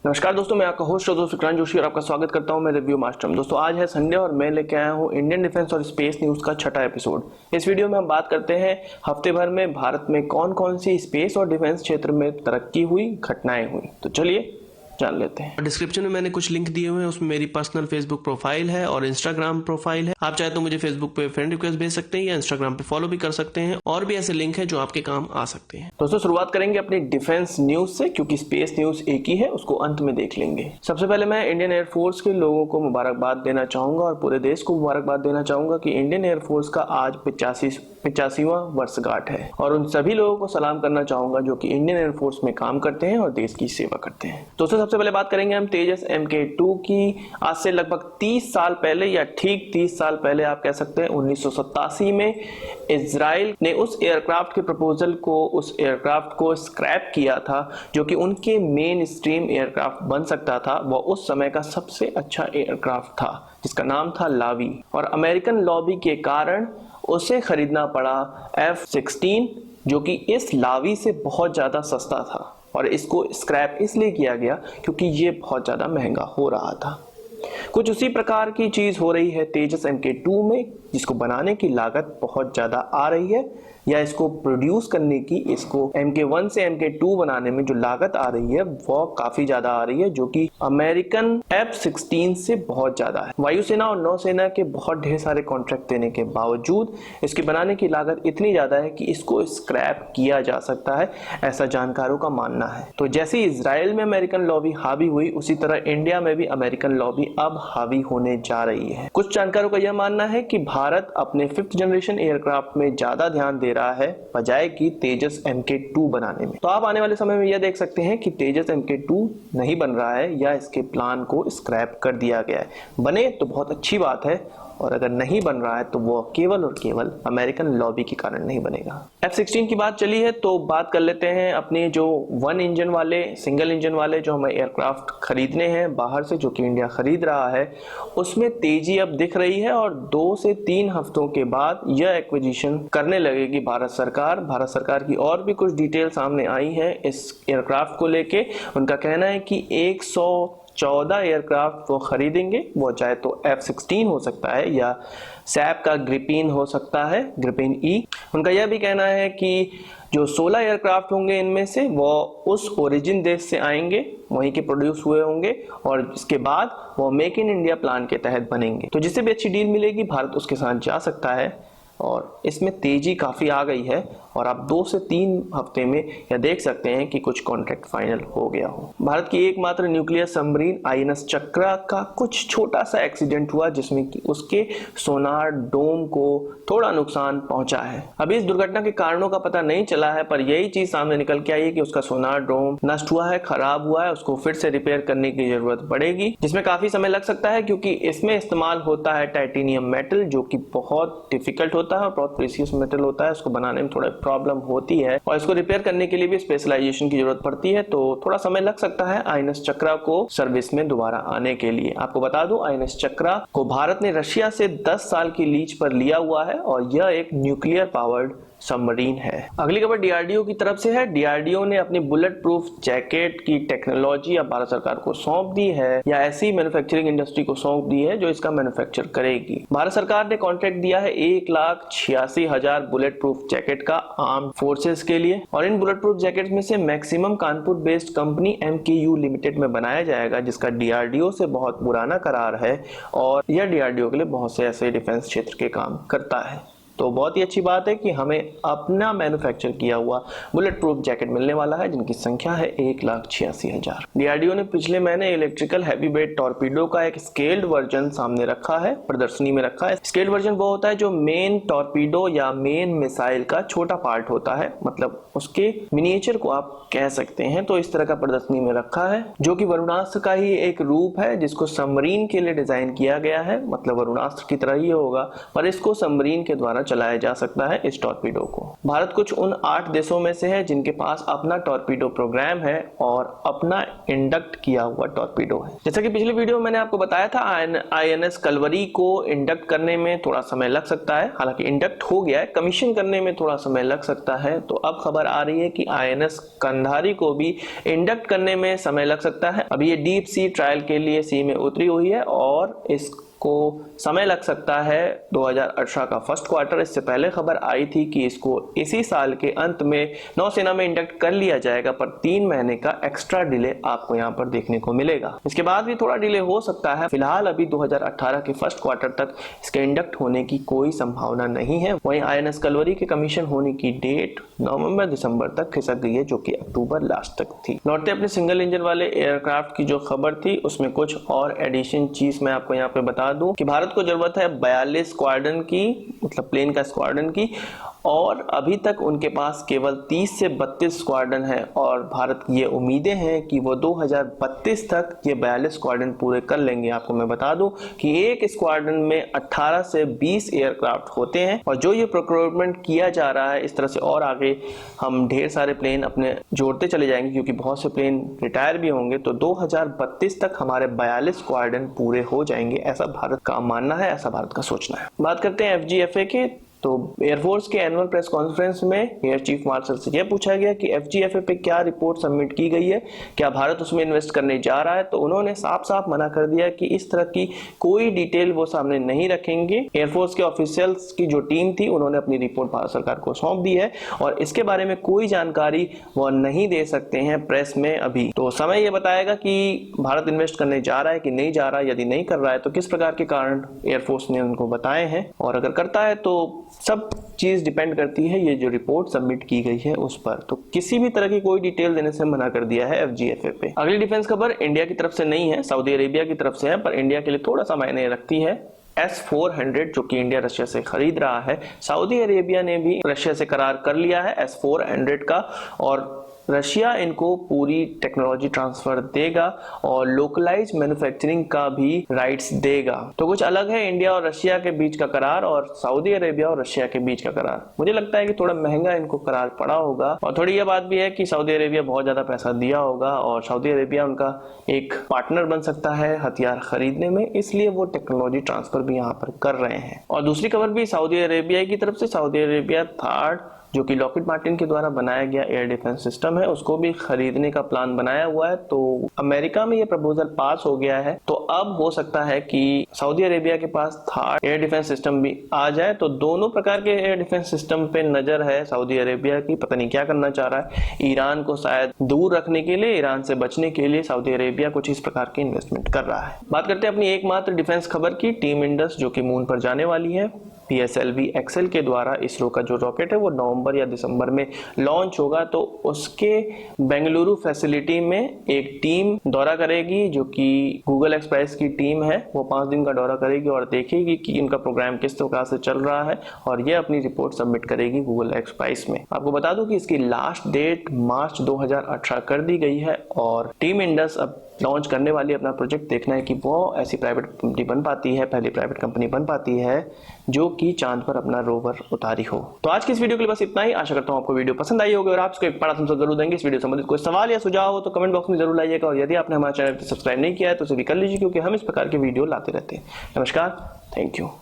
नमस्कार दोस्तों, मैं आपका होस्ट दोस्त विक्रांत जोशी और आपका स्वागत करता हूं मैं रिव्यू मास्टर में। दोस्तों आज है संडे और मैं लेके आया हूं इंडियन डिफेंस और स्पेस न्यूज़ का छठा एपिसोड। इस वीडियो में हम बात करते हैं हफ्ते भर में भारत में कौन कौन सी स्पेस और डिफेंस क्षेत्र में तरक्की हुई, घटनाएं हुई। तो चलिए जान लेते हैं। डिस्क्रिप्शन में मैंने कुछ लिंक दिए हुए हैं, उसमें मेरी पर्सनल फेसबुक प्रोफाइल है और इंस्टाग्राम प्रोफाइल है। आप चाहे तो मुझे फेसबुक पे फ्रेंड रिक्वेस्ट भेज सकते हैं या इंस्टाग्राम पे फॉलो भी कर सकते हैं। और भी ऐसे लिंक है जो आपके काम आ सकते हैं। दोस्तों शुरुआत करेंगे अपनी डिफेंस न्यूज से, क्योंकि स्पेस न्यूज एक ही है, उसको अंत में देख लेंगे। सबसे पहले मैं इंडियन एयरफोर्स के लोगों को मुबारकबाद देना चाहूंगा और पूरे देश को मुबारकबाद देना चाहूंगा कि इंडियन एयरफोर्स का आज 85वां वर्षगांठ है। और उन सभी लोगों को सलाम करना चाहूंगा जो कि इंडियन एयरफोर्स में काम करते हैं और देश की सेवा करते हैं। दोस्तों सबसे पहले बात करेंगे हम तेजस MK2 की। आज से लगभग 30 साल पहले, या ठीक 30 साल पहले आप कह सकते हैं, 1987 में इजराइल ने उस एयरक्राफ्ट के प्रपोजल को, उस एयरक्राफ्ट को स्क्रैप किया था जो कि उनके मेन स्ट्रीम एयरक्राफ्ट बन सकता था। वो उस समय का सबसे अच्छा एयरक्राफ्ट था जिसका नाम था लावी, और अमेरिकन लॉबी के कारण उसे खरीदना पड़ा F-16, जो कि इस लावी से बहुत ज्यादा सस्ता था। और इसको स्क्रैप इसलिए किया गया क्योंकि ये बहुत ज्यादा महंगा हो रहा था। कुछ उसी प्रकार की चीज हो रही है तेजस MK2 में, जिसको बनाने की लागत बहुत ज्यादा आ रही है, या इसको प्रोड्यूस करने की, इसको MK1 से MK2 बनाने में जो लागत आ रही है वो काफी ज्यादा आ रही है, जो कि अमेरिकन F-16 से बहुत ज्यादा है। वायुसेना और नौसेना के बहुत ढेर सारे कॉन्ट्रैक्ट देने के बावजूद इसके बनाने की लागत इतनी ज्यादा है कि इसको स्क्रैप किया जा सकता है, ऐसा जानकारों का मानना है। तो जैसे इजराइल में अमेरिकन लॉबी हावी हुई, उसी तरह इंडिया में भी अमेरिकन लॉबी अब हावी होने जा रही है। कुछ जानकारों का यह मानना है कि भारत अपने 5th जनरेशन एयरक्राफ्ट में ज्यादा ध्यान दे रहा है बजाय कि तेजस MK2 बनाने में। तो आप आने वाले समय में यह देख सकते हैं कि तेजस MK2 नहीं बन रहा है या इसके प्लान को स्क्रैप कर दिया गया है। बने तो बहुत अच्छी बात है, और अगर नहीं बन रहा है तो वो केवल और केवल अमेरिकन लॉबी के कारण नहीं बनेगा। F-16 की बात चली है तो बात कर लेते हैं अपने जो सिंगल इंजन वाले जो हमें एयरक्राफ्ट खरीदने हैं बाहर से, जो कि इंडिया खरीद रहा है, उसमें तेजी अब दिख रही है। और 2 से 3 हफ्तों के बाद यह एक्विजिशन करने लगेगी भारत सरकार की और भी कुछ डिटेल सामने आई है इस एयरक्राफ्ट को लेके। उनका कहना है कि 114 एयरक्राफ्ट वो खरीदेंगे। वो चाहे तो F-16 हो सकता है या सैप का ग्रिपेन हो सकता है, ग्रिपेन E। उनका यह भी कहना है कि जो 16 एयरक्राफ्ट होंगे इनमें से वो उस ओरिजिन देश से आएंगे, वहीं के प्रोड्यूस हुए होंगे, और इसके बाद वो मेक इन इंडिया प्लान के तहत बनेंगे। तो जिससे भी अच्छी डील मिलेगी भारत उसके साथ जा सकता है, और इसमें तेजी काफी आ गई है। और आप 2 से 3 हफ्ते में यह देख सकते हैं कि कुछ कॉन्ट्रैक्ट फाइनल हो गया हो। भारत की एकमात्र न्यूक्लियर सबमरीन INS चक्रा का कुछ छोटा सा एक्सीडेंट हुआ, जिसमें कि उसके सोनार डोम को थोड़ा नुकसान पहुंचा है। अभी इस दुर्घटना के कारणों का पता नहीं चला है, पर यही चीज सामने निकल के आई है कि उसका सोनार डोम नष्ट हुआ है, खराब हुआ है, उसको फिर से रिपेयर करने की जरूरत पड़ेगी, जिसमें काफी समय लग सकता है, क्योंकि इसमें इस्तेमाल होता है टाइटेनियम मेटल, जो कि बहुत डिफिकल्ट होता है और बहुत प्रीशियस मेटल होता है। उसको बनाने में थोड़ा प्रॉब्लम होती है और इसको रिपेयर करने के लिए भी स्पेशलाइजेशन की जरूरत पड़ती है। तो थोड़ा समय लग सकता है INS चक्रा को सर्विस में दोबारा आने के लिए। आपको बता दूं, INS चक्रा को भारत ने रशिया से 10 साल की लीज पर लिया हुआ है और यह एक न्यूक्लियर पावर्ड सबमरीन है। अगली खबर DRDO की तरफ से है। DRDO ने अपनी बुलेट प्रूफ जैकेट की टेक्नोलॉजी अब भारत सरकार को सौंप दी है, या ऐसी मैन्युफैक्चरिंग इंडस्ट्री को सौंप दी है जो इसका मैन्युफैक्चर करेगी। भारत सरकार ने कॉन्ट्रैक्ट दिया है 1,86,000 बुलेट प्रूफ जैकेट का आर्म्ड फोर्सेस के लिए, और इन बुलेट प्रूफ जैकेट में से maximum Kanpur based company MKU limited में बनाया जाएगा, जिसका DRDO से बहुत पुराना करार है और यह DRDO के लिए बहुत से ऐसे डिफेंस क्षेत्र के काम करता है। तो बहुत ही अच्छी बात है कि हमें अपना मैन्युफैक्चर किया हुआ बुलेट प्रूफ जैकेट मिलने वाला है, जिनकी संख्या है 1,86,000। DRDO ने पिछले महीने इलेक्ट्रिकल हैवी वेट टॉर्पीडो का एक स्केल्ड वर्जन सामने रखा है, प्रदर्शनी में रखा है। स्केल्ड वर्जन वो होता है जो मेन टॉर्पीडो या मेन मिसाइल का छोटा पार्ट होता है, मतलब उसके मिनिएचर को आप कह सकते हैं। तो इस तरह का प्रदर्शनी में रखा है, जो कि वरुणास्त्र का ही एक रूप है, जिसको सबमरीन के लिए डिजाइन किया गया है। मतलब वरुणास्त्र की तरह ही होगा, पर इसको सबमरीन के द्वारा चलाया जा सकता है इस टॉर्पीडो को। भारत कुछ उन 8 देशों में से है जिनके पास अपना टॉर्पीडो प्रोग्राम है और अपना इंडक्ट किया हुआ टॉर्पीडो है। जैसा कि पिछले वीडियो में मैंने आपको बताया था, INS कलवरी को इंडक्ट करने में थोड़ा समय लग सकता है। हालांकि इंडक्ट हो गया है, कमीशन करने में थोड़ा समय लग सकता है। तो अब खबर आ रही है कि INS कंधारी को भी इंडक्ट करने में समय लग सकता है। अभी ये डीप सी ट्रायल के लिए सी में उतरी हुई है और इसको समय लग सकता है 2018 का फर्स्ट क्वार्टर। इससे पहले खबर आई थी कि इसको इसी साल के अंत में नौसेना में इंडक्ट कर लिया जाएगा, पर 3 महीने का एक्स्ट्रा डिले आपको यहाँ पर देखने को मिलेगा। इसके बाद भी थोड़ा डिले हो सकता है। फिलहाल अभी 2018 के फर्स्ट क्वार्टर तक इसके इंडक्ट होने की कोई संभावना नहीं है। वहीं INS कलवरी के कमीशन होने की डेट नवंबर-दिसंबर तक खिसक गई है, जो कि अक्टूबर लास्ट तक थी। लौटते अपने सिंगल इंजन वाले एयरक्राफ्ट की जो खबर थी, उसमें कुछ और एडिशन चीज मैं आपको यहाँ पे बता दूं कि भारत को जरूरत है 42 स्क्वाड्रन की, मतलब प्लेन का स्क्वाड्रन की, और अभी तक उनके पास केवल 30 से 32 स्क्वाड्रन है और भारत की ये उम्मीदें हैं कि वो 2032 तक ये 42 स्क्वाड्रन पूरे कर लेंगे। आपको मैं बता दूं कि एक स्क्वाड्रन में 18 से 20 एयरक्राफ्ट होते हैं और जो ये प्रोक्योरमेंट किया जा रहा है, इस तरह से और आगे हम ढेर सारे प्लेन अपने जोड़ते चले जाएंगे क्योंकि बहुत से प्लेन रिटायर भी होंगे। तो 2032 तक हमारे 42 स्क्वाड्रन पूरे हो जाएंगे, ऐसा भारत का मानना है, ऐसा भारत का सोचना है। बात करते हैं FGFA के। तो एयरफोर्स के एनुअल प्रेस कॉन्फ्रेंस में एयर चीफ मार्शल से यह पूछा गया कि FGFA पे क्या रिपोर्ट सबमिट की गई है, क्या भारत उसमें इन्वेस्ट करने जा रहा है। तो उन्होंने साफ साफ मना कर दिया कि इस तरह की कोई डिटेल वो सामने नहीं रखेंगे। एयरफोर्स के ऑफिशियल्स की जो टीम थी, उन्होंने अपनी रिपोर्ट भारत सरकार को सौंप दी है और इसके बारे में कोई जानकारी वो नहीं दे सकते हैं प्रेस में अभी। तो समय ये बताएगा कि भारत इन्वेस्ट करने जा रहा है कि नहीं जा रहा है। यदि नहीं कर रहा है तो किस प्रकार के कारण एयरफोर्स ने उनको बताए हैं, और अगर करता है तो सब चीज डिपेंड करती है ये जो रिपोर्ट सबमिट की गई है उस पर। तो किसी भी तरह की कोई डिटेल देने से मना कर दिया है FGFA पे। अगली डिफेंस खबर इंडिया की तरफ से नहीं है, सऊदी अरेबिया की तरफ से है, पर इंडिया के लिए थोड़ा सा मायने रखती है। S-400 जो कि इंडिया रशिया से खरीद रहा है, सऊदी अरेबिया ने भी रशिया से करार कर लिया है S-400 का, और रशिया इनको पूरी टेक्नोलॉजी ट्रांसफर देगा और लोकलाइज मैन्युफैक्चरिंग का भी राइट्स देगा। तो कुछ अलग है इंडिया और रशिया के बीच का करार और सऊदी अरेबिया और रशिया के बीच का करार। मुझे लगता है कि थोड़ा महंगा इनको करार पड़ा होगा, और थोड़ी ये बात भी है कि सऊदी अरेबिया बहुत ज्यादा पैसा दिया होगा और सऊदी अरेबिया उनका एक पार्टनर बन सकता है हथियार खरीदने में, इसलिए वो टेक्नोलॉजी ट्रांसफर भी यहाँ पर कर रहे हैं। और दूसरी खबर भी सऊदी अरेबिया की तरफ से, सऊदी अरेबिया थर्ड जो कि लॉकहीड मार्टिन के द्वारा बनाया गया एयर डिफेंस सिस्टम है, उसको भी खरीदने का प्लान बनाया हुआ है। तो अमेरिका में ये प्रपोजल पास हो गया है, तो अब हो सकता है कि सऊदी अरेबिया के पास थर्ड एयर डिफेंस सिस्टम भी आ जाए। तो दोनों प्रकार के एयर डिफेंस सिस्टम पे नजर है सऊदी अरेबिया की, पता नहीं क्या करना चाह रहा है। ईरान को शायद दूर रखने के लिए, ईरान से बचने के लिए सऊदी अरेबिया कुछ इस प्रकार की इन्वेस्टमेंट कर रहा है। बात करते हैं अपनी एकमात्र डिफेंस खबर की, टीम इंडस जो कि मून पर जाने वाली है। PSLV एक्सेल के द्वारा इसरो का जो रॉकेट है वो नवंबर या दिसंबर में लॉन्च होगा। तो उसके बेंगलुरु फैसिलिटी में एक टीम दौरा करेगी जो कि गूगल एक्सप्रेस की टीम है। वो 5 दिन का दौरा करेगी और देखेगी कि इनका प्रोग्राम किस प्रकार से चल रहा है और ये अपनी रिपोर्ट सबमिट करेगी गूगल एक्सप्रेस में। आपको बता दूं कि इसकी लास्ट डेट मार्च 2018 कर दी गई है और टीम इंडस अब लॉन्च करने वाली अपना प्रोजेक्ट। देखना है कि वो ऐसी प्राइवेट कंपनी बन पाती है, पहली प्राइवेट कंपनी बन पाती है जो कि चांद पर अपना रोवर उतारी हो। तो आज की इस वीडियो के लिए बस इतना ही। आशा करता हूं आपको वीडियो पसंद आई होगी और आप इसको एक बड़ा thumbs up जरूर देंगे। इस वीडियो संबंधित कोई सवाल या सुझाव हो तो कमेंट बॉक्स में जरूर लाइएगा, और यदि आपने हमारे चैनल को सब्सक्राइब नहीं किया है तो उसे भी कर लीजिए क्योंकि हम इस प्रकार के वीडियो लाते रहते हैं। नमस्कार, थैंक यू।